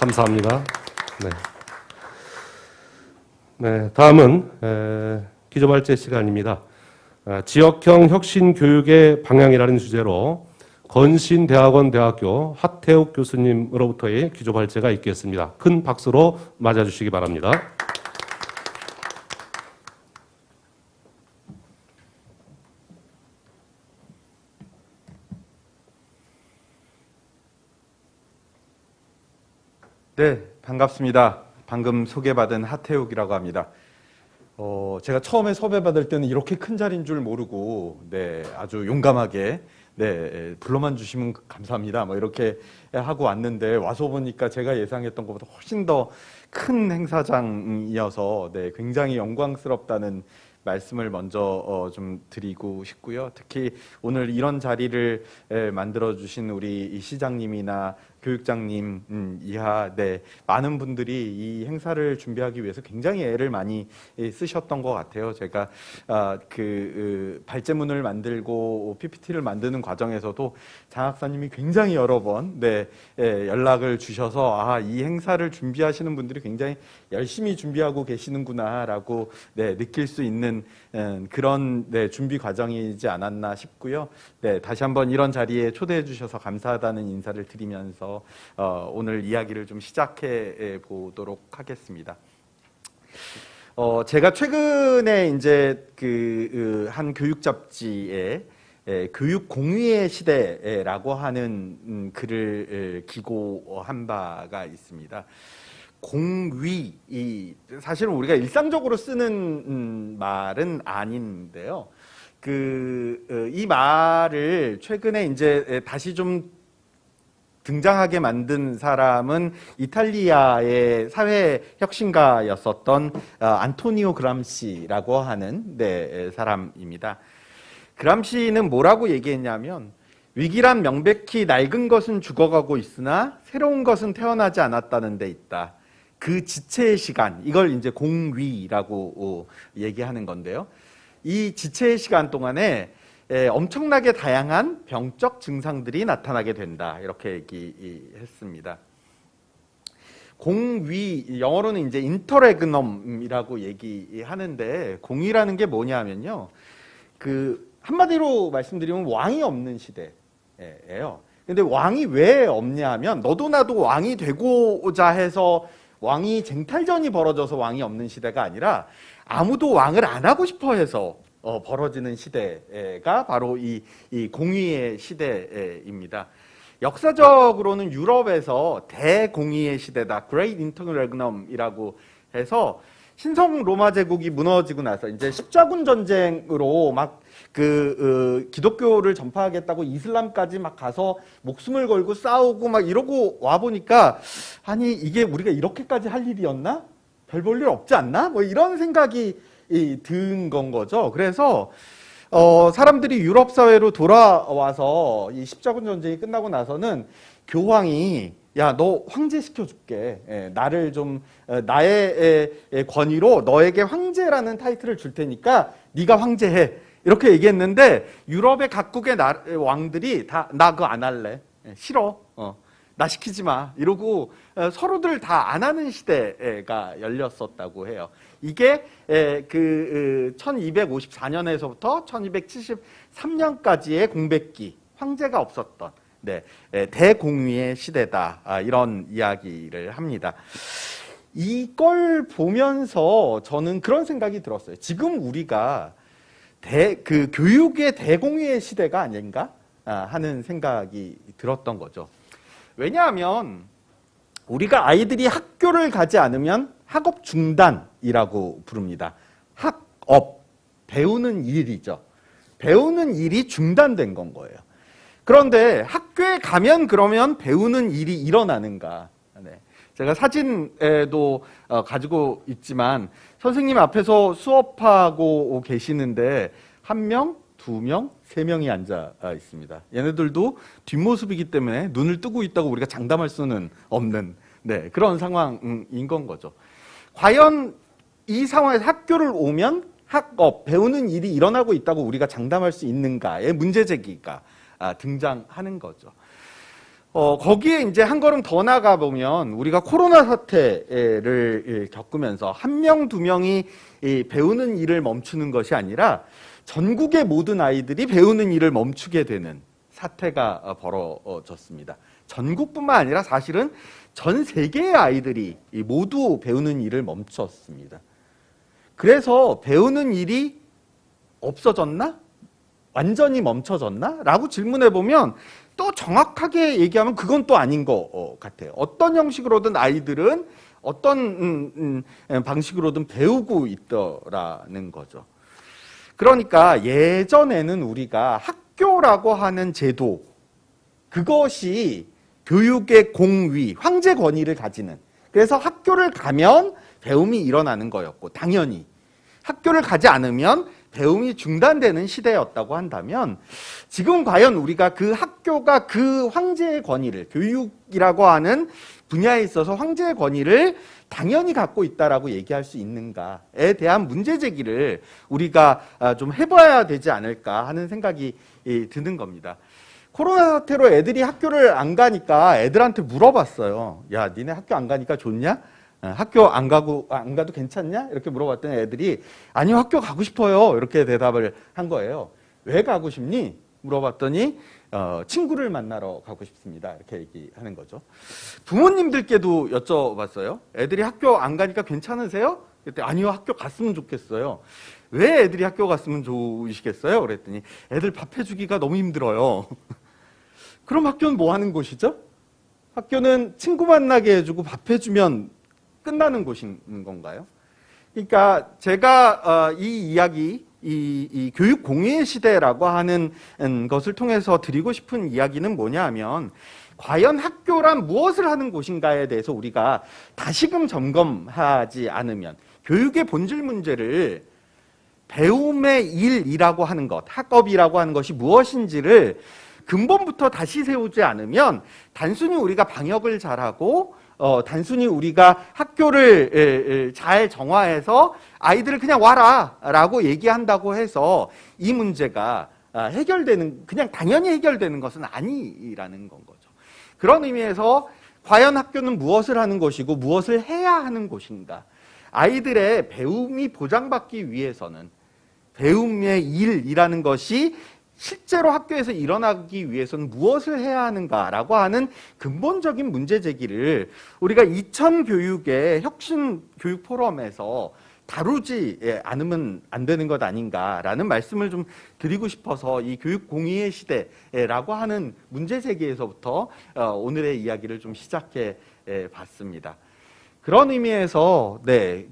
감사합니다. 네. 네, 다음은 기조발제 시간입니다. 지역형 혁신 교육의 방향이라는 주제로 건신대학원 대학교 하태욱 교수님으로부터의 기조발제가 있겠습니다. 큰 박수로 맞아주시기 바랍니다. 네, 반갑습니다. 방금 소개받은 하태욱이라고 합니다. 제가 처음에 섭외받을 때는 이렇게 큰 자리인 줄 모르고, 네, 아주 용감하게, 네, 불러만 주시면 감사합니다. 뭐 이렇게 하고 왔는데, 와서 보니까 제가 예상했던 것보다 훨씬 더 큰 행사장이어서, 네, 굉장히 영광스럽다는 말씀을 먼저 좀 드리고 싶고요. 특히 오늘 이런 자리를 만들어주신 우리 이 시장님이나 교육장님 이하 네, 많은 분들이 이 행사를 준비하기 위해서 굉장히 애를 많이 쓰셨던 것 같아요. 제가 발제문을 만들고 PPT를 만드는 과정에서도 장학사님이 굉장히 여러 번 네, 연락을 주셔서 이 행사를 준비하시는 분들이 굉장히 열심히 준비하고 계시는구나라고 네, 느낄 수 있는 그런 네, 준비 과정이지 않았나 싶고요. 네, 다시 한번 이런 자리에 초대해 주셔서 감사하다는 인사를 드리면서 오늘 이야기를 좀 시작해 보도록 하겠습니다. 제가 최근에 이제 한 교육 잡지에 교육 공유의 시대라고 하는 글을 기고한 바가 있습니다. 공위, 사실은 우리가 일상적으로 쓰는 말은 아닌데요. 이 말을 최근에 이제 다시 좀 등장하게 만든 사람은 이탈리아의 사회 혁신가였었던 안토니오 그람시라고 하는 네, 사람입니다. 그람시는 뭐라고 얘기했냐면 위기란 명백히 낡은 것은 죽어가고 있으나 새로운 것은 태어나지 않았다는 데 있다. 그 지체의 시간, 이걸 이제 공위라고 얘기하는 건데요. 이 지체의 시간 동안에 엄청나게 다양한 병적 증상들이 나타나게 된다. 이렇게 얘기했습니다. 공위, 영어로는 이제 인터레그넘이라고 얘기하는데 공위라는 게 뭐냐면요. 한마디로 말씀드리면 왕이 없는 시대예요. 근데 왕이 왜 없냐 하면 너도 나도 왕이 되고자 해서 왕이 쟁탈전이 벌어져서 왕이 없는 시대가 아니라 아무도 왕을 안 하고 싶어 해서 벌어지는 시대가 바로 이 공위의 시대입니다. 역사적으로는 유럽에서 대공위의 시대다, Great Interregnum이라고 해서 신성 로마 제국이 무너지고 나서 이제 십자군 전쟁으로 막 기독교를 전파하겠다고 이슬람까지 막 가서 목숨을 걸고 싸우고 막 이러고 와 보니까 아니 이게 우리가 이렇게까지 할 일이었나? 별 볼 일 없지 않나? 뭐 이런 생각이 든 건 거죠. 그래서 사람들이 유럽 사회로 돌아와서 이 십자군 전쟁이 끝나고 나서는 교황이 야, 너 황제 시켜줄게. 나를 좀 나의 권위로 너에게 황제라는 타이틀을 줄 테니까 네가 황제해. 이렇게 얘기했는데 유럽의 각국의 왕들이 다 나 그거 안 할래. 싫어. 나 시키지 마. 이러고 서로들 다 안 하는 시대가 열렸었다고 해요. 이게 1254년에서부터 1273년까지의 공백기, 황제가 없었던 네, 대공위의 시대다. 이런 이야기를 합니다. 이걸 보면서 저는 그런 생각이 들었어요. 지금 우리가 교육의 대공위의 시대가 아닌가 하는 생각이 들었던 거죠. 왜냐하면 우리가 아이들이 학교를 가지 않으면 학업 중단이라고 부릅니다. 학업, 배우는 일이죠. 배우는 일이 중단된 건 거예요. 그런데 학교에 가면 그러면 배우는 일이 일어나는가? 네. 제가 사진에도 가지고 있지만 선생님 앞에서 수업하고 계시는데 1명, 2명, 3명이 앉아 있습니다. 얘네들도 뒷모습이기 때문에 눈을 뜨고 있다고 우리가 장담할 수는 없는 네, 그런 상황인 건 거죠. 과연 이 상황에서 학교를 오면 학업, 배우는 일이 일어나고 있다고 우리가 장담할 수 있는가의 문제 제기가 등장하는 거죠. 거기에 이제 한 걸음 더 나가 보면 우리가 코로나 사태를 겪으면서 한 명, 두 명이 배우는 일을 멈추는 것이 아니라 전국의 모든 아이들이 배우는 일을 멈추게 되는 사태가 벌어졌습니다. 전국뿐만 아니라 사실은 전 세계의 아이들이 모두 배우는 일을 멈췄습니다. 그래서 배우는 일이 없어졌나? 완전히 멈춰졌나? 라고 질문해 보면 또 정확하게 얘기하면 그건 또 아닌 것 같아요. 어떤 형식으로든 아이들은 어떤 방식으로든 배우고 있더라는 거죠. 그러니까 예전에는 우리가 학교라고 하는 제도, 그것이 교육의 공위, 황제 권위를 가지는, 그래서 학교를 가면 배움이 일어나는 거였고, 당연히 학교를 가지 않으면 배움이 중단되는 시대였다고 한다면, 지금 과연 우리가 그 학교가 그 황제의 권위를, 교육이라고 하는 분야에 있어서 황제의 권위를 당연히 갖고 있다라고 얘기할 수 있는가에 대한 문제 제기를 우리가 좀 해봐야 되지 않을까 하는 생각이 드는 겁니다. 코로나 사태로 애들이 학교를 안 가니까 애들한테 물어봤어요. 야, 니네 학교 안 가니까 좋냐? 학교 안 가도 괜찮냐? 이렇게 물어봤더니 애들이 아니요, 학교 가고 싶어요. 이렇게 대답을 한 거예요. 왜 가고 싶니? 물어봤더니 친구를 만나러 가고 싶습니다. 이렇게 얘기하는 거죠. 부모님들께도 여쭤봤어요. 애들이 학교 안 가니까 괜찮으세요? 그때 아니요, 학교 갔으면 좋겠어요. 왜 애들이 학교 갔으면 좋으시겠어요? 그랬더니 애들 밥 해주기가 너무 힘들어요. 그럼 학교는 뭐 하는 곳이죠? 학교는 친구 만나게 해주고 밥 해주면 끝나는 곳인 건가요? 그러니까 제가 이 이야기, 이 교육 공유의 시대라고 하는 것을 통해서 드리고 싶은 이야기는 뭐냐 하면, 과연 학교란 무엇을 하는 곳인가에 대해서 우리가 다시금 점검하지 않으면 교육의 본질 문제를, 배움의 일이라고 하는 것, 학업이라고 하는 것이 무엇인지를 근본부터 다시 세우지 않으면 단순히 우리가 방역을 잘하고 단순히 우리가 학교를 잘 정화해서 아이들을 그냥 와라 라고 얘기한다고 해서 이 문제가 해결되는, 그냥 당연히 해결되는 것은 아니라는 건 거죠. 그런 의미에서 과연 학교는 무엇을 하는 것이고 무엇을 해야 하는 곳인가, 아이들의 배움이 보장받기 위해서는 배움의 일이라는 것이 실제로 학교에서 일어나기 위해서는 무엇을 해야 하는가라고 하는 근본적인 문제 제기를 우리가 2000교육의 혁신교육 포럼에서 다루지 않으면 안 되는 것 아닌가라는 말씀을 좀 드리고 싶어서 이 교육 공의의 시대라고 하는 문제 제기에서부터 오늘의 이야기를 좀 시작해 봤습니다. 그런 의미에서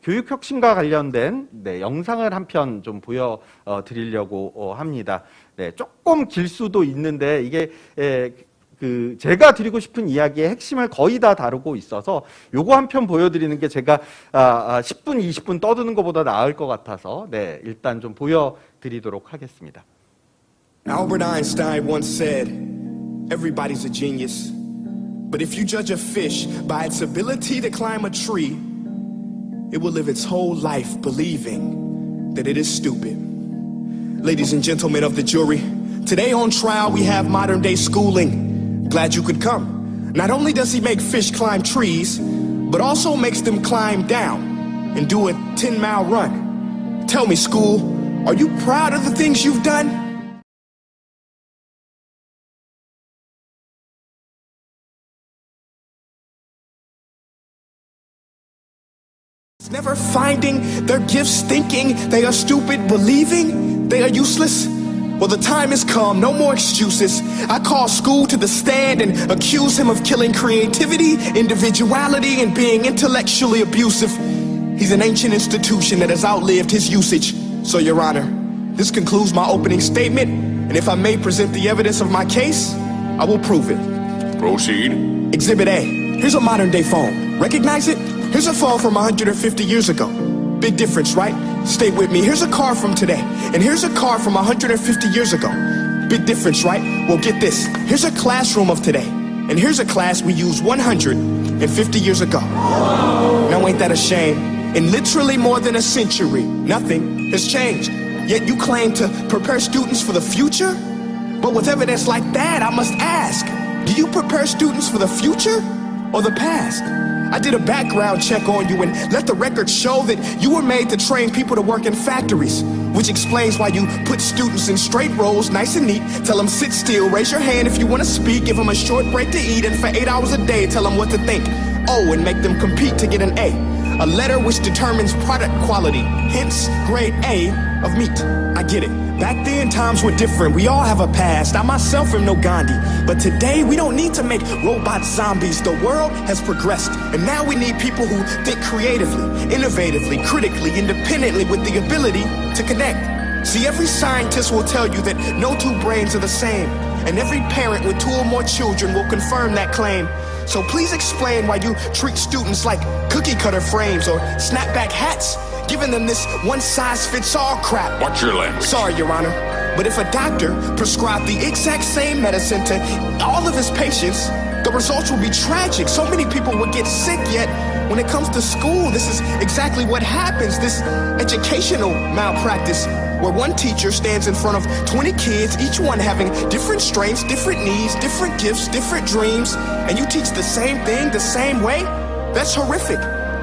교육 혁신과 관련된 영상을 한 편 좀 보여드리려고 합니다. 조금 길 수도 있는데 이게 제가 드리고 싶은 이야기의 핵심을 거의 다 다루고 있어서 요거 한 편 보여드리는 게 제가 10분, 20분 떠드는 것보다 나을 것 같아서 일단 좀 보여드리도록 하겠습니다. Albert Einstein once said, "Everybody's a genius. But if you judge a fish by its ability to climb a tree, it will live its whole life believing that it is stupid." Ladies and gentlemen of the jury, today on trial we have modern day schooling. Glad you could come. Not only does he make fish climb trees, but also makes them climb down and do a 10-mile run. Tell me, school, are you proud of the things you've done? Never finding their gifts, thinking they are stupid, believing they are useless. Well, the time has come, no more excuses. I call school to the stand and accuse him of killing creativity, individuality, and being intellectually abusive. He's an ancient institution that has outlived his usage. So, Your Honor, this concludes my opening statement, and if I may present the evidence of my case, I will prove it. Proceed. Exhibit A. Here's a modern day phone. Recognize it? Here's a phone from 150 years ago. Big difference, right? Stay with me. Here's a car from today. And here's a car from 150 years ago. Big difference, right? Well, get this. Here's a classroom of today. And here's a class we used 150 years ago. Now, ain't that a shame? In literally more than a century, nothing has changed. Yet you claim to prepare students for the future? But with evidence like that, I must ask, Do you prepare students for the future or the past? I did a background check on you and let the record show that you were made to train people to work in factories, which explains why you put students in straight rows, nice and neat, tell them sit still, raise your hand if you want to speak, give them a short break to eat, and for 8 hours a day, tell them what to think. Oh, and make them compete to get an A letter which determines product quality, hence grade A of meat. I get it. Back then, times were different. We all have a past. I myself am no Gandhi. But today, we don't need to make robot zombies. The world has progressed. And now we need people who think creatively, innovatively, critically, independently, with the ability to connect. See, every scientist will tell you that no two brains are the same. And every parent with 2 or more children will confirm that claim. So please explain why you treat students like cookie cutter frames or snapback hats, giving them this one-size-fits-all crap. Watch your language. Sorry, Your Honor, but if a doctor prescribed the exact same medicine to all of his patients, the results will be tragic. So many people would get sick, yet when it comes to school, this is exactly what happens. This educational malpractice, where one teacher stands in front of 20 kids, each one having different strengths, different needs, different gifts, different dreams, and you teach the same thing the same way? That's horrific.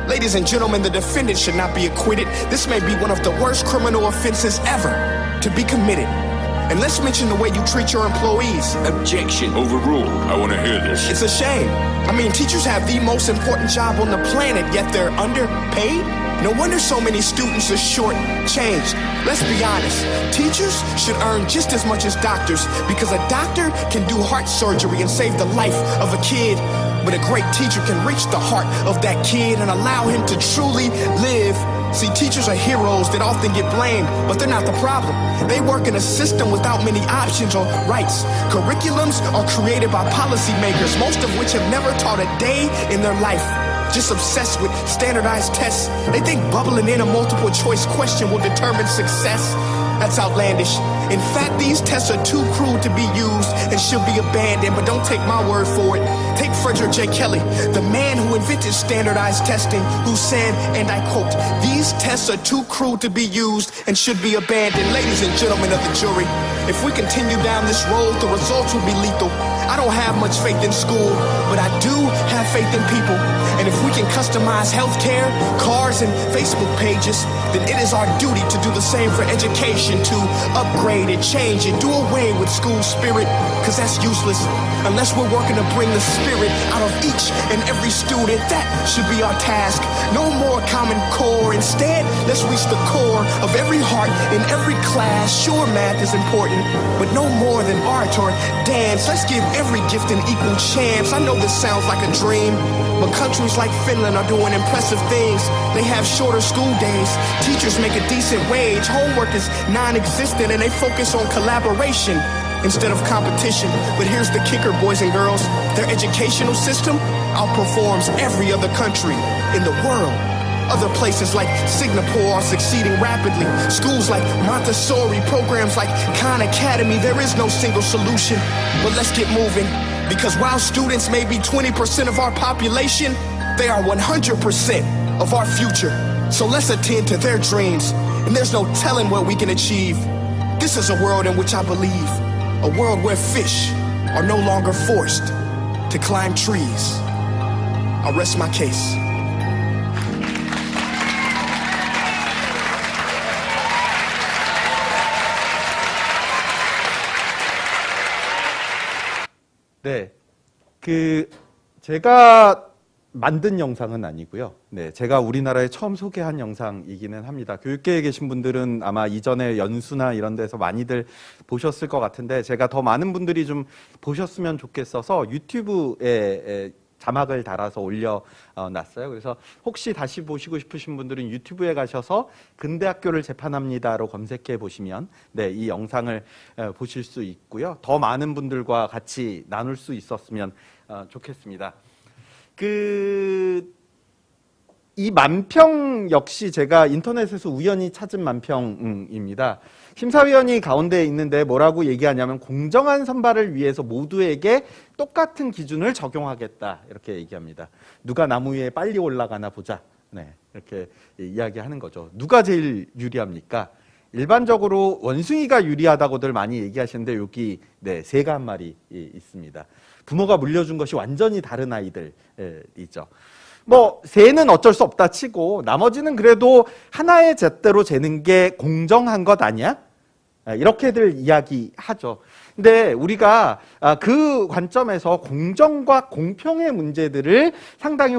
Ladies and gentlemen, the defendant should not be acquitted. This may be one of the worst criminal offenses ever to be committed. And let's mention the way you treat your employees. Objection. Overruled. I want to hear this. It's a shame. I mean, teachers have the most important job on the planet, yet they're underpaid? No wonder so many students are short-changed. Let's be honest. Teachers should earn just as much as doctors, because a doctor can do heart surgery and save the life of a kid. But a great teacher can reach the heart of that kid and allow him to truly live. See, teachers are heroes that often get blamed, but they're not the problem. They work in a system without many options or rights. Curriculums are created by policymakers, most of which have never taught a day in their life. Just obsessed with standardized tests. They think bubbling in a multiple choice question will determine success. That's outlandish. In fact, these tests are too crude to be used and should be abandoned, but don't take my word for it. Take Frederick J. Kelly, the man who invented standardized testing, who said, and I quote, "These tests are too crude to be used and should be abandoned." Ladies and gentlemen of the jury, if we continue down this road, the results will be lethal. I don't have much faith in school, but I do have faith in people. And if we can customize healthcare, cars, and Facebook pages, then it is our duty to do the same for education, to upgrade and change and do away with school spirit, because that's useless unless we're working to bring the spirit out of each and every student. That should be our task. No more Common Core. Instead, let's reach the core of every heart in every class. Sure, math is important, but no more than art or dance. Let's give every gift an equal chance. I know this sounds like a dream, but countries like Finland are doing impressive things. They have shorter school days, teachers make a decent wage, homework is non-existent, and they focus on collaboration instead of competition. But here's the kicker, boys and girls. Their educational system outperforms every other country in the world. Other places like Singapore are succeeding rapidly. Schools like Montessori, programs like Khan Academy, there is no single solution. But let's get moving, because while students may be 20% of our population, they are 100% of our future. So let's attend to their dreams, and there's no telling what we can achieve. This is a world in which I believe, a world where fish are no longer forced to climb trees. I'll rest my case. 네, 제가 만든 영상은 아니고요. 네, 제가 우리나라에 처음 소개한 영상이기는 합니다. 교육계에 계신 분들은 아마 이전에 연수나 이런 데서 많이들 보셨을 것 같은데, 제가 더 많은 분들이 좀 보셨으면 좋겠어서 유튜브에 자막을 달아서 올려놨어요. 그래서 혹시 다시 보시고 싶으신 분들은 유튜브에 가셔서 근대학교를 재판합니다로 검색해 보시면 네, 이 영상을 보실 수 있고요. 더 많은 분들과 같이 나눌 수 있었으면 좋겠습니다. 이 만평 역시 제가 인터넷에서 우연히 찾은 만평입니다. 심사위원이 가운데 있는데 뭐라고 얘기하냐면, 공정한 선발을 위해서 모두에게 똑같은 기준을 적용하겠다, 이렇게 얘기합니다. 누가 나무 위에 빨리 올라가나 보자. 네, 이렇게 이야기하는 거죠. 누가 제일 유리합니까? 일반적으로 원숭이가 유리하다고들 많이 얘기하시는데 여기 네, 새가 한 마리 있습니다. 부모가 물려준 것이 완전히 다른 아이들이죠. 뭐 새는 어쩔 수 없다 치고 나머지는 그래도 하나의 잣대로 재는 게 공정한 것 아니야? 이렇게들 이야기하죠. 근데 우리가 그 관점에서 공정과 공평의 문제들을 상당히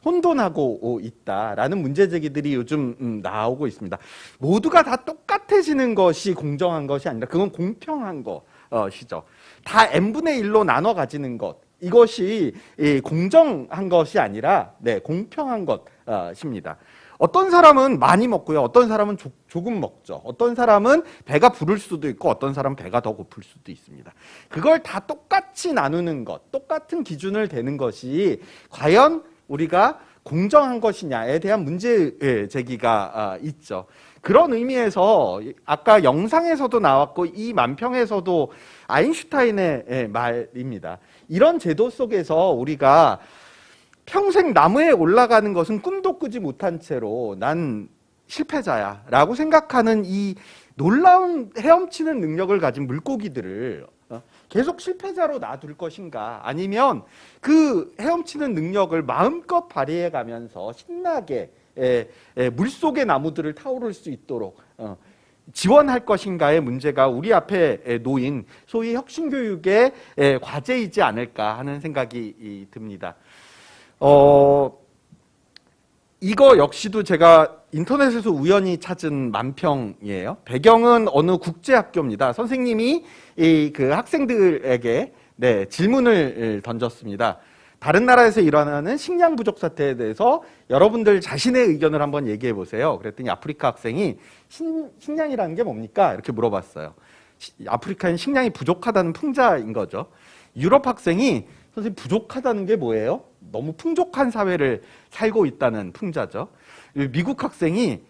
혼돈하고 있다라는 문제 제기들이 요즘 나오고 있습니다. 모두가 다 똑같아지는 것이 공정한 것이 아니라 그건 공평한 것이죠. 다 n분의 1로 나눠 가지는 것. 이것이 공정한 것이 아니라 네, 공평한 것입니다. 어떤 사람은 많이 먹고요. 어떤 사람은 조금 먹죠. 어떤 사람은 배가 부를 수도 있고 어떤 사람은 배가 더 고플 수도 있습니다. 그걸 다 똑같이 나누는 것, 똑같은 기준을 대는 것이 과연 우리가 공정한 것이냐에 대한 문제 제기가 있죠. 그런 의미에서 아까 영상에서도 나왔고 이 만평에서도 아인슈타인의 말입니다. 이런 제도 속에서 우리가 평생 나무에 올라가는 것은 꿈도 꾸지 못한 채로 난 실패자야 라고 생각하는 이 놀라운 헤엄치는 능력을 가진 물고기들을 계속 실패자로 놔둘 것인가, 아니면 그 헤엄치는 능력을 마음껏 발휘해 가면서 신나게 물속의 나무들을 타오를 수 있도록 지원할 것인가의 문제가 우리 앞에 놓인 소위 혁신교육의 과제이지 않을까 하는 생각이 듭니다. 이거 역시도 제가 인터넷에서 우연히 찾은 만평이에요. 배경은 어느 국제학교입니다. 선생님이 그 학생들에게 네, 질문을 던졌습니다. 다른 나라에서 일어나는 식량 부족 사태에 대해서 여러분들 자신의 의견을 한번 얘기해 보세요. 그랬더니 아프리카 학생이 식량이라는 게 뭡니까? 이렇게 물어봤어요. 아프리카엔 식량이 부족하다는 풍자인 거죠. 유럽 학생이 선생님 부족하다는 게 뭐예요? 너무 풍족한 사회를 살고 있다는 풍자죠. 미국 학생이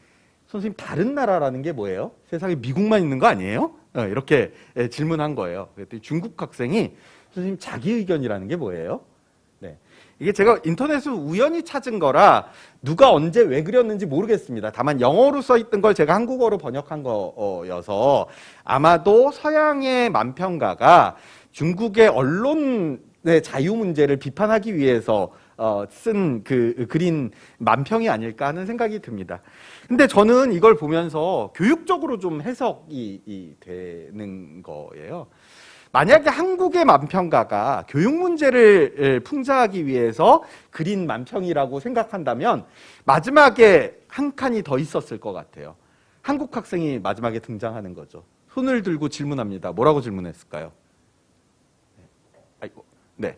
선생님 다른 나라라는 게 뭐예요? 세상에 미국만 있는 거 아니에요? 이렇게 질문한 거예요. 그랬더니 중국 학생이 선생님 자기 의견이라는 게 뭐예요? 네. 이게 제가 인터넷으로 우연히 찾은 거라 누가 언제 왜 그렸는지 모르겠습니다. 다만 영어로 써 있던 걸 제가 한국어로 번역한 거여서 아마도 서양의 만평가가 중국의 언론의 자유 문제를 비판하기 위해서 쓴 그 그린 만평이 아닐까 하는 생각이 듭니다. 근데 저는 이걸 보면서 교육적으로 좀 해석이 되는 거예요. 만약에 한국의 만평가가 교육 문제를 풍자하기 위해서 그린 만평이라고 생각한다면 마지막에 한 칸이 더 있었을 것 같아요. 한국 학생이 마지막에 등장하는 거죠. 손을 들고 질문합니다. 뭐라고 질문했을까요? 아이고, 네.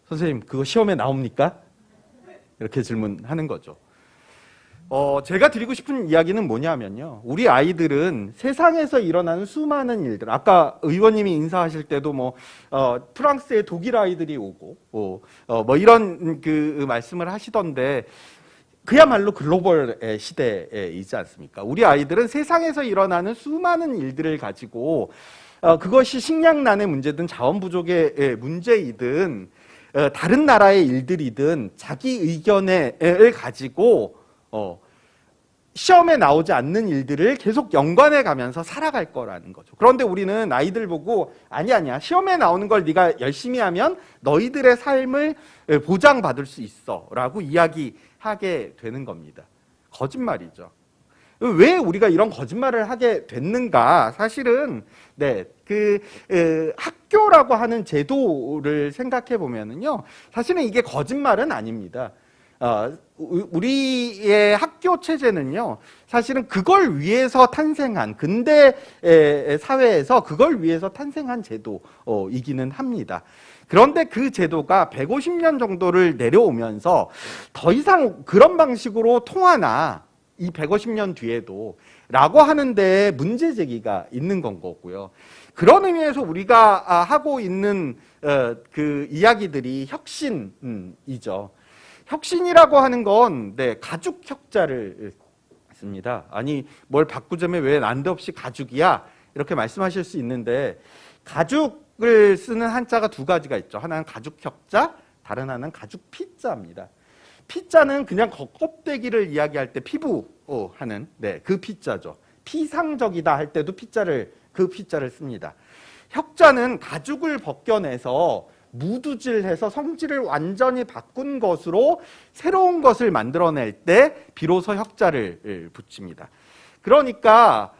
선생님, 그거 시험에 나옵니까? 이렇게 질문하는 거죠. 제가 드리고 싶은 이야기는 뭐냐면요. 우리 아이들은 세상에서 일어나는 수많은 일들, 아까 의원님이 인사하실 때도 프랑스의 독일 아이들이 오고, 이런 그 말씀을 하시던데, 그야말로 글로벌의 시대이지 않습니까? 우리 아이들은 세상에서 일어나는 수많은 일들을 가지고, 그것이 식량난의 문제든 자원 부족의 문제이든, 다른 나라의 일들이든 자기 의견을 가지고 시험에 나오지 않는 일들을 계속 연관해 가면서 살아갈 거라는 거죠. 그런데 우리는 아이들 보고 아니야 시험에 나오는 걸 네가 열심히 하면 너희들의 삶을 보장받을 수 있어 라고 이야기하게 되는 겁니다. 거짓말이죠. 왜 우리가 이런 거짓말을 하게 됐는가? 사실은 학교라고 하는 제도를 생각해 보면은요, 사실은 이게 거짓말은 아닙니다. 우리의 학교 체제는요, 사실은 그걸 위해서 탄생한 근대 사회에서 그걸 위해서 탄생한 제도이기는 합니다. 그런데 그 제도가 150년 정도를 내려오면서 더 이상 그런 방식으로 통하나 이 150년 뒤에도 라고 하는데 문제 제기가 있는 건 거고요. 그런 의미에서 우리가 하고 있는 그 이야기들이 혁신이죠. 혁신이라고 하는 건 가죽 혁자를 씁니다. 아니 뭘 바꾸자면 왜 난데없이 가죽이야? 이렇게 말씀하실 수 있는데 가죽을 쓰는 한자가 두 가지가 있죠. 하나는 가죽 혁자, 다른 하나는 가죽 피자입니다. 피자는 그냥 껍데기를 이야기할 때 피부 하는 그 피자죠. 피상적이다 할 때도 그 피자를 씁니다. 혁자는 가죽을 벗겨내서 무두질해서 성질을 완전히 바꾼 것으로 새로운 것을 만들어낼 때 비로소 혁자를 붙입니다. 그러니까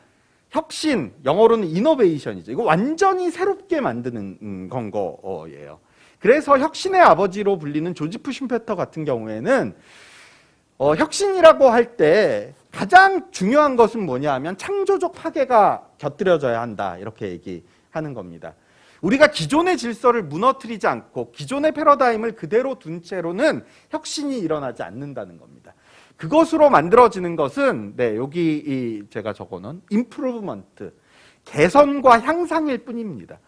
혁신, 영어로는 이노베이션이죠. 이거 완전히 새롭게 만드는 건 거예요. 그래서 혁신의 아버지로 불리는 조지프 슈페터 같은 경우에는 혁신이라고 할 때 가장 중요한 것은 뭐냐 하면 창조적 파괴가 곁들여져야 한다, 이렇게 얘기하는 겁니다. 우리가 기존의 질서를 무너뜨리지 않고 기존의 패러다임을 그대로 둔 채로는 혁신이 일어나지 않는다는 겁니다. 그것으로 만들어지는 것은 여기 제가 적어놓은 임프루브먼트, 개선과 향상일 뿐입니다.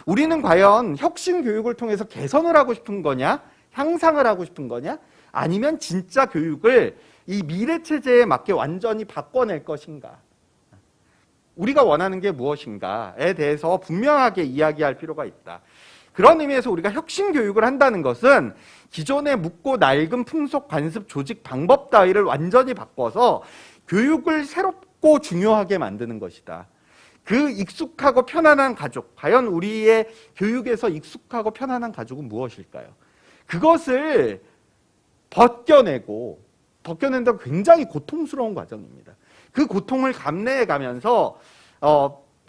우리는 과연 혁신 교육을 통해서 개선을 하고 싶은 거냐, 향상을 하고 싶은 거냐, 아니면 진짜 교육을 이 미래 체제에 맞게 완전히 바꿔낼 것인가, 우리가 원하는 게 무엇인가에 대해서 분명하게 이야기할 필요가 있다. 그런 의미에서 우리가 혁신 교육을 한다는 것은 기존의 묻고 낡은 풍속, 관습, 조직, 방법 따위를 완전히 바꿔서 교육을 새롭고 중요하게 만드는 것이다. 그 익숙하고 편안한 가족, 과연 우리의 교육에서 익숙하고 편안한 가족은 무엇일까요? 그것을 벗겨낸다고 굉장히 고통스러운 과정입니다. 그 고통을 감내해 가면서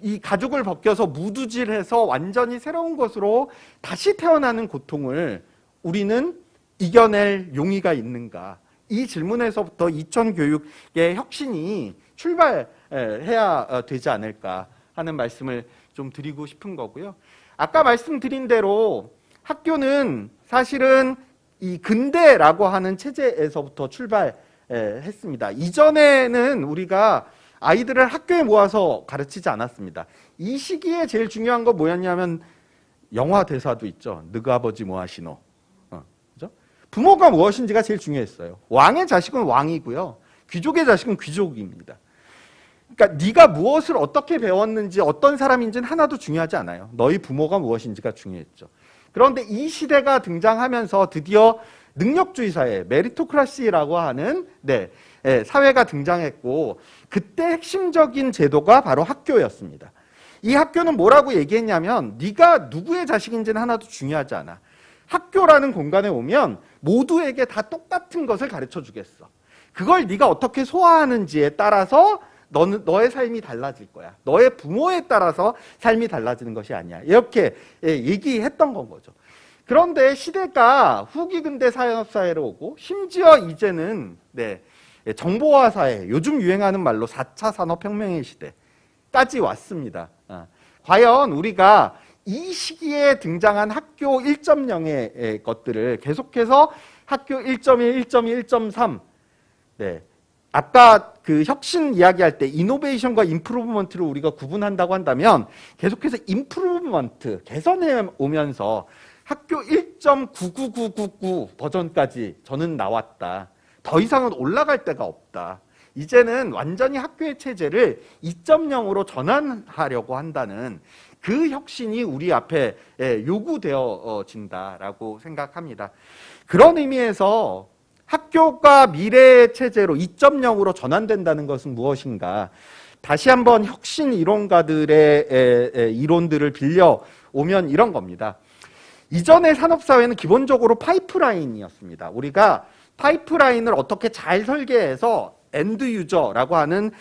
이 가죽을 벗겨서 무두질해서 완전히 새로운 것으로 다시 태어나는 고통을 우리는 이겨낼 용의가 있는가? 이 질문에서부터 이천 교육의 혁신이 출발해야 되지 않을까 하는 말씀을 좀 드리고 싶은 거고요. 아까 말씀드린 대로 학교는 사실은 이 근대라고 하는 체제에서부터 출발했습니다. 이전에는 우리가 아이들을 학교에 모아서 가르치지 않았습니다. 이 시기에 제일 중요한 건 뭐였냐면 영화 대사도 있죠. 너그 아버지 뭐 하시노? 그죠? 부모가 무엇인지가 제일 중요했어요. 왕의 자식은 왕이고요. 귀족의 자식은 귀족입니다. 그러니까 네가 무엇을 어떻게 배웠는지 어떤 사람인지는 하나도 중요하지 않아요. 너희 부모가 무엇인지가 중요했죠. 그런데 이 시대가 등장하면서 드디어 능력주의 사회, 메리토크라시라고 하는 사회가 등장했고, 그때 핵심적인 제도가 바로 학교였습니다. 이 학교는 뭐라고 얘기했냐면 네가 누구의 자식인지는 하나도 중요하지 않아. 학교라는 공간에 오면 모두에게 다 똑같은 것을 가르쳐 주겠어. 그걸 네가 어떻게 소화하는지에 따라서 너의 삶이 달라질 거야. 너의 부모에 따라서 삶이 달라지는 것이 아니야. 이렇게 얘기했던 건 거죠. 그런데 시대가 후기 근대 산업사회로 오고, 심지어 이제는 정보화 사회, 요즘 유행하는 말로 4차 산업혁명의 시대까지 왔습니다. 과연 우리가 이 시기에 등장한 학교 1.0의 것들을 계속해서 학교 1.1, 1.2, 1.3, 아까 그 혁신 이야기할 때 이노베이션과 임프루브먼트를 우리가 구분한다고 한다면 계속해서 임프루브먼트, 개선해 오면서 학교 1.99999 버전까지 저는 나왔다. 더 이상은 올라갈 데가 없다. 이제는 완전히 학교의 체제를 2.0으로 전환하려고 한다는 그 혁신이 우리 앞에 요구되어진다라고 생각합니다. 그런 의미에서 학교가 미래의 체제로 2.0으로 전환된다는 것은 무엇인가? 다시 한번 혁신 이론가들의 이론들을 빌려오면 이런 겁니다. 이전의 산업사회는 기본적으로 파이프라인이었습니다. 우리가 파이프라인을 어떻게 잘 설계해서 엔드 유저라고 하는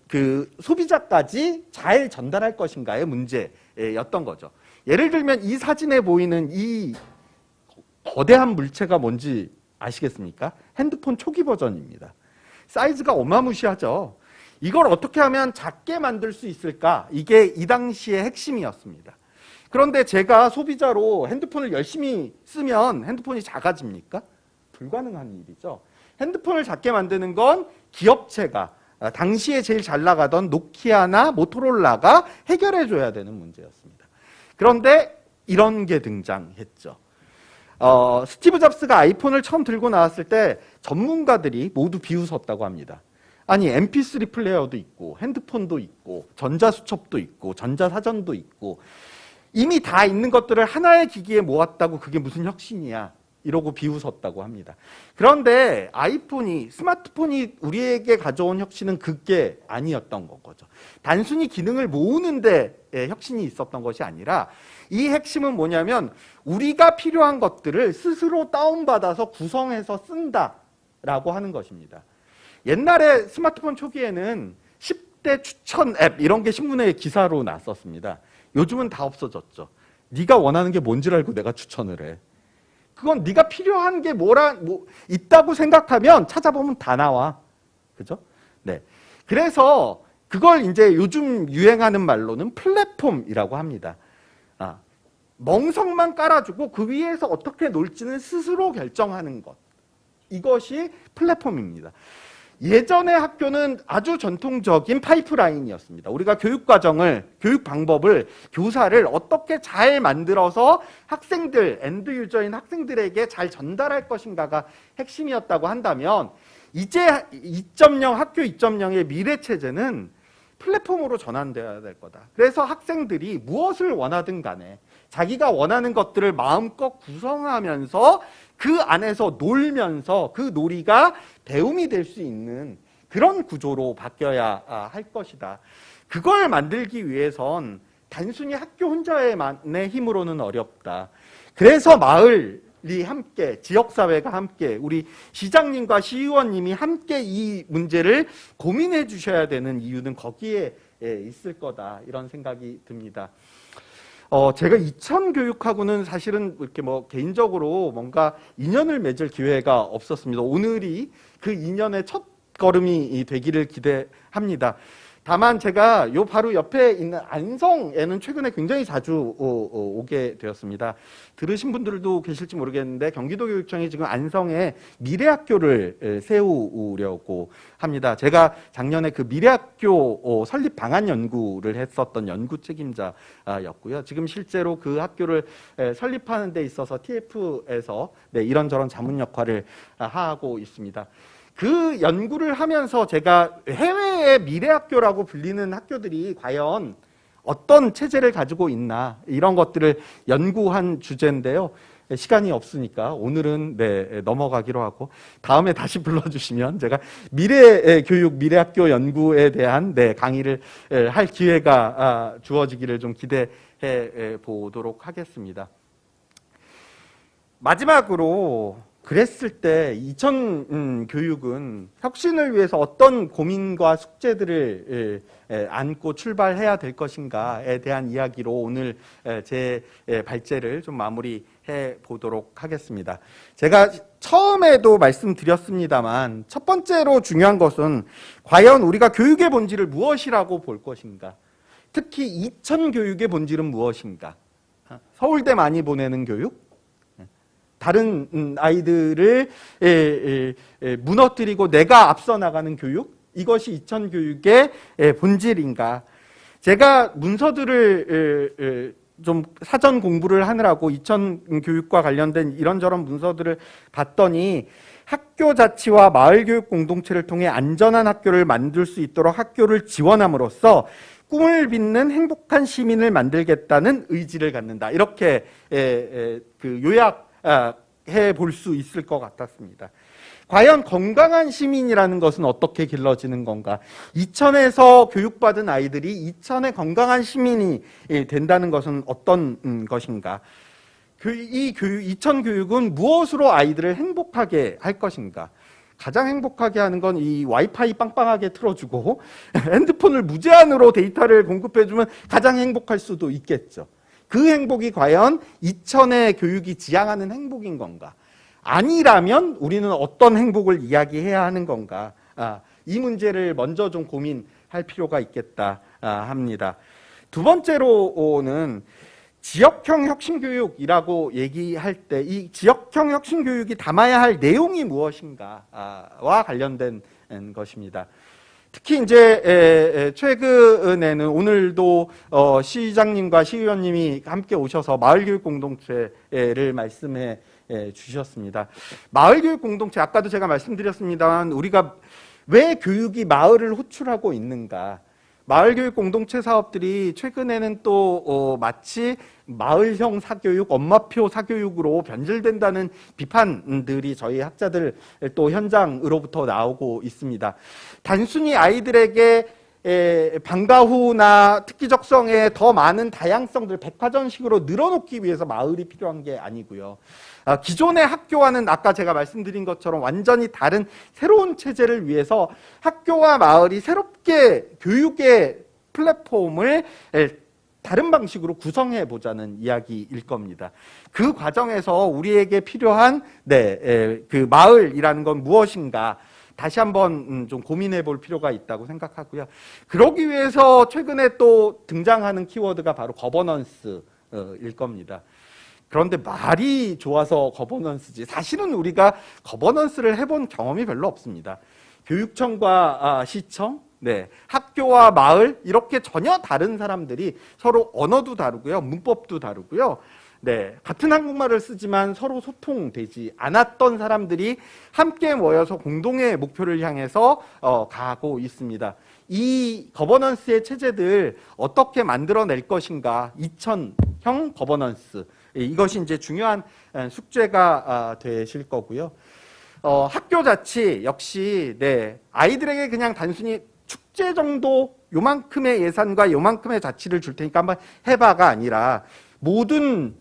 그 소비자까지 잘 전달할 것인가의 문제였던 거죠. 예를 들면 이 사진에 보이는 이 거대한 물체가 뭔지 아시겠습니까? 핸드폰 초기 버전입니다. 사이즈가 어마무시하죠. 이걸 어떻게 하면 작게 만들 수 있을까? 이게 이 당시의 핵심이었습니다. 그런데 제가 소비자로 핸드폰을 열심히 쓰면 핸드폰이 작아집니까? 불가능한 일이죠. 핸드폰을 작게 만드는 건 기업체가, 당시에 제일 잘 나가던 노키아나 모토로라가 해결해 줘야 되는 문제였습니다. 그런데 이런 게 등장했죠. 스티브 잡스가 아이폰을 처음 들고 나왔을 때 전문가들이 모두 비웃었다고 합니다. 아니, MP3 플레이어도 있고 핸드폰도 있고 전자수첩도 있고 전자사전도 있고 이미 다 있는 것들을 하나의 기기에 모았다고 그게 무슨 혁신이야, 이러고 비웃었다고 합니다. 그런데 스마트폰이 우리에게 가져온 혁신은 그게 아니었던 거죠. 단순히 기능을 모으는데 혁신이 있었던 것이 아니라 이 핵심은 뭐냐면 우리가 필요한 것들을 스스로 다운받아서 구성해서 쓴다라고 하는 것입니다. 옛날에 스마트폰 초기에는 10대 추천 앱 이런 게 신문에 기사로 났었습니다. 요즘은 다 없어졌죠. 네가 원하는 게 뭔지를 알고 내가 추천을 해. 그건 네가 필요한 게 있다고 생각하면 찾아보면 다 나와. 그죠? 네. 그래서 그걸 이제 요즘 유행하는 말로는 플랫폼이라고 합니다. 멍석만 깔아주고 그 위에서 어떻게 놀지는 스스로 결정하는 것. 이것이 플랫폼입니다. 예전의 학교는 아주 전통적인 파이프라인이었습니다. 우리가 교육 방법을, 교사를 어떻게 잘 만들어서 학생들, 엔드 유저인 학생들에게 잘 전달할 것인가가 핵심이었다고 한다면 이제 학교 2.0의 미래 체제는 플랫폼으로 전환되어야 될 거다. 그래서 학생들이 무엇을 원하든 간에 자기가 원하는 것들을 마음껏 구성하면서 그 안에서 놀면서 그 놀이가 배움이 될 수 있는 그런 구조로 바뀌어야 할 것이다. 그걸 만들기 위해선 단순히 학교 혼자만의 힘으로는 어렵다. 그래서 마을이 함께, 지역사회가 함께, 우리 시장님과 시의원님이 함께 이 문제를 고민해 주셔야 되는 이유는 거기에 있을 거다. 이런 생각이 듭니다. 제가 이천 교육하고는 사실은 이렇게 개인적으로 뭔가 인연을 맺을 기회가 없었습니다. 오늘이 그 인연의 첫 걸음이 되기를 기대합니다. 다만 제가 바로 옆에 있는 안성에는 최근에 굉장히 자주 오게 되었습니다. 들으신 분들도 계실지 모르겠는데 경기도교육청이 지금 안성에 미래학교를 세우려고 합니다. 제가 작년에 그 미래학교 설립 방안 연구를 했었던 연구 책임자였고요. 지금 실제로 그 학교를 설립하는 데 있어서 TF에서 이런저런 자문 역할을 하고 있습니다. 그 연구를 하면서 제가 해외의 미래학교라고 불리는 학교들이 과연 어떤 체제를 가지고 있나 이런 것들을 연구한 주제인데요. 시간이 없으니까 오늘은 넘어가기로 하고 다음에 다시 불러주시면 제가 미래교육, 미래학교 연구에 대한 강의를 할 기회가 주어지기를 좀 기대해 보도록 하겠습니다. 마지막으로 그랬을 때 이천 교육은 혁신을 위해서 어떤 고민과 숙제들을 안고 출발해야 될 것인가에 대한 이야기로 오늘 제 발제를 좀 마무리해 보도록 하겠습니다. 제가 처음에도 말씀드렸습니다만 첫 번째로 중요한 것은 과연 우리가 교육의 본질을 무엇이라고 볼 것인가? 특히 이천 교육의 본질은 무엇인가? 서울대 많이 보내는 교육? 다른 아이들을 무너뜨리고 내가 앞서 나가는 교육? 이것이 이천 교육의 본질인가? 제가 문서들을 좀 사전 공부를 하느라고 이천 교육과 관련된 이런저런 문서들을 봤더니 학교 자치와 마을 교육 공동체를 통해 안전한 학교를 만들 수 있도록 학교를 지원함으로써 꿈을 빚는 행복한 시민을 만들겠다는 의지를 갖는다. 이렇게 요약해 볼 수 있을 것 같았습니다. 과연 건강한 시민이라는 것은 어떻게 길러지는 건가? 이천에서 교육받은 아이들이 이천의 건강한 시민이 된다는 것은 어떤 것인가? 이천 교육은 무엇으로 아이들을 행복하게 할 것인가? 가장 행복하게 하는 건 이 와이파이 빵빵하게 틀어주고 핸드폰을 무제한으로 데이터를 공급해주면 가장 행복할 수도 있겠죠. 그 행복이 과연 이천의 교육이 지향하는 행복인 건가? 아니라면 우리는 어떤 행복을 이야기해야 하는 건가? 이 문제를 먼저 좀 고민할 필요가 있겠다 합니다. 두 번째로는 지역형 혁신교육이라고 얘기할 때 이 지역형 혁신교육이 담아야 할 내용이 무엇인가와 관련된 것입니다. 특히 이제 최근에는 오늘도 시장님과 시의원님이 함께 오셔서 마을교육 공동체를 말씀해 주셨습니다. 마을교육 공동체, 아까도 제가 말씀드렸습니다만 우리가 왜 교육이 마을을 호출하고 있는가? 마을교육 공동체 사업들이 최근에는 또 마치 마을형 사교육, 엄마표 사교육으로 변질된다는 비판들이 저희 학자들 또 현장으로부터 나오고 있습니다. 단순히 아이들에게 방과 후나 특기 적성에 더 많은 다양성들 백화점식으로 늘어놓기 위해서 마을이 필요한 게 아니고요. 기존의 학교와는 아까 제가 말씀드린 것처럼 완전히 다른 새로운 체제를 위해서 학교와 마을이 새롭게 교육의 플랫폼을 다른 방식으로 구성해 보자는 이야기일 겁니다. 그 과정에서 우리에게 필요한 그 마을이라는 건 무엇인가 다시 한번 좀 고민해 볼 필요가 있다고 생각하고요. 그러기 위해서 최근에 또 등장하는 키워드가 바로 거버넌스일 겁니다. 그런데 말이 좋아서 거버넌스지 사실은 우리가 거버넌스를 해본 경험이 별로 없습니다. 교육청과 시청, 학교와 마을 이렇게 전혀 다른 사람들이 서로 언어도 다르고요. 문법도 다르고요. 같은 한국말을 쓰지만 서로 소통되지 않았던 사람들이 함께 모여서 공동의 목표를 향해서 가고 있습니다. 이 거버넌스의 체제들 어떻게 만들어낼 것인가 2000형 거버넌스 이것이 이제 중요한 숙제가 되실 거고요. 학교 자치 역시 아이들에게 그냥 단순히 축제 정도 요만큼의 예산과 요만큼의 자치를 줄 테니까 한번 해봐가 아니라 모든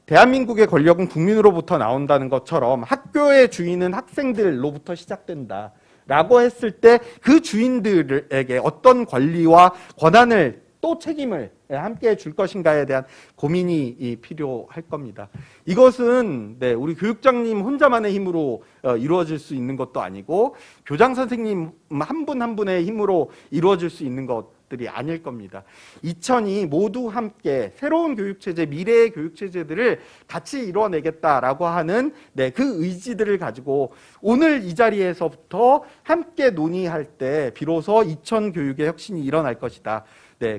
대한민국의 권력은 국민으로부터 나온다는 것처럼 학교의 주인은 학생들로부터 시작된다 라고 했을 때 그 주인들에게 어떤 권리와 권한을 또 책임을 함께 줄 것인가에 대한 고민이 필요할 겁니다. 이것은 우리 교육장님 혼자만의 힘으로 이루어질 수 있는 것도 아니고 교장 선생님 한 분 한 분의 힘으로 이루어질 수 있는 것들이 아닐 겁니다. 2002 모두 함께 새로운 교육체제, 미래의 교육체제들을 같이 이루어내겠다라고 하는 그 의지들을 가지고 오늘 이 자리에서부터 함께 논의할 때 비로소 2000 교육의 혁신이 일어날 것이다.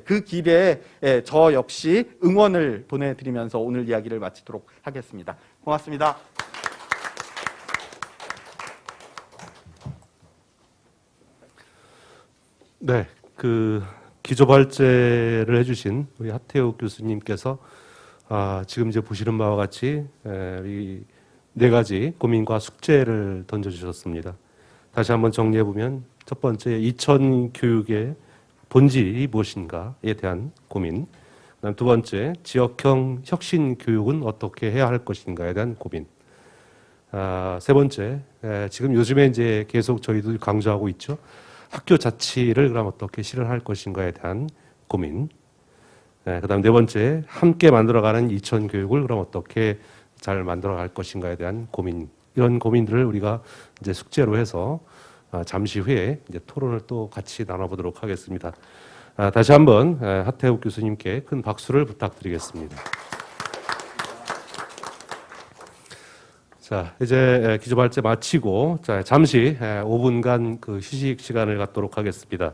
그 길에 저 역시 응원을 보내드리면서 오늘 이야기를 마치도록 하겠습니다. 고맙습니다. 네, 그 기조발제를 해주신 우리 하태욱 교수님께서 지금 이제 보시는 바와 같이 이 네 가지 고민과 숙제를 던져주셨습니다. 다시 한번 정리해 보면 첫 번째 2000 교육의 본질이 무엇인가에 대한 고민. 그다음 두 번째 지역형 혁신 교육은 어떻게 해야 할 것인가에 대한 고민. 세 번째 지금 요즘에 이제 계속 저희도 강조하고 있죠. 학교 자치를 그럼 어떻게 실현할 것인가에 대한 고민. 그다음 네 번째 함께 만들어가는 2000 교육을 그럼 어떻게 잘 만들어갈 것인가에 대한 고민. 이런 고민들을 우리가 이제 숙제로 해서 잠시 후에 이제 토론을 또 같이 나눠보도록 하겠습니다. 다시 한번 하태욱 교수님께 큰 박수를 부탁드리겠습니다. 자, 이제 기조발제 마치고 잠시 5분간 그 휴식 시간을 갖도록 하겠습니다.